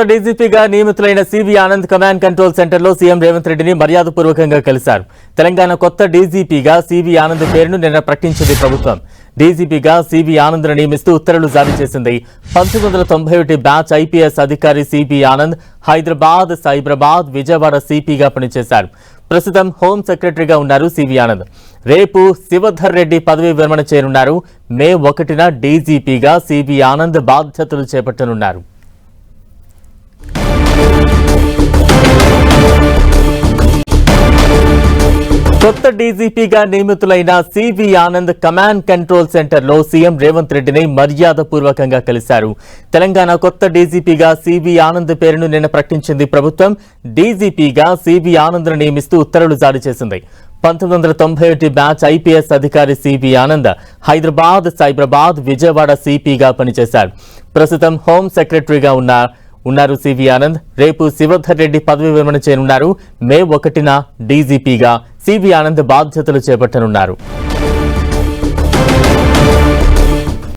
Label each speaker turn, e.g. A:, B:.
A: డీజీపీగా నియమితులైన CV Anand command control సెంటర్లో CM Revanth రెడ్డిని మర్యాదపూర్వకంగా కలిశారు. తెలంగాణ కొత్త డీజీపీగా సివి ఆనంద్ పేరును నిన్న ప్రకటించింది ప్రభుత్వం. డీజీపీగా సివి ఆనంద్ను నియమిస్తూ ఉత్తర్వులు జారీ చేసింది. 1991 బ్యాచ్ ఐపీఎస్ అధికారి సివి ఆనంద్ హైదరాబాద్, సైబరాబాద్, విజయవాడ సిపిగా పనిచేశారు. ప్రస్తుతం హోం సెక్రటరీగా ఉన్నారు సివి ఆనంద్. రేపు శివధర్ రెడ్డి పదవీ విరమణ చేయనున్నారు. మే 1న డీజీపీగా సివి ఆనంద్ బాధ్యతలు చేపట్టనున్నారు. కొత్త డీజీపీగా నియమితులైన సివి ఆనంద్ కమాండ్ కంట్రోల్ సెంటర్లో సీఎం రేవంత్ రెడ్డిని మర్యాదపూర్వకంగా కలిశారు. తెలంగాణ కొత్త డీజీపీగా సివి ఆనంద్ పేరును నిన్న ప్రకటించింది ప్రభుత్వం. డీజీపీగా సివి ఆనంద్ను నియమిస్తూ ఉత్తర్వులు జారీ చేసింది. 1991 బ్యాచ్ ఐపీఎస్ అధికారి సివి ఆనంద్ హైదరాబాద్, సైబరాబాద్, విజయవాడ సిపిగా పనిచేశారు. ప్రస్తుతం హోం సెక్రటరీగా ఉన్నారు సివి ఆనంద్. రేపు శివధర్ రెడ్డి పదవి విరమణ చేయనున్నారు. మే 1న డీజీపీగా సివి ఆనంద్ బాధ్యతలు చేపట్టనున్నారు.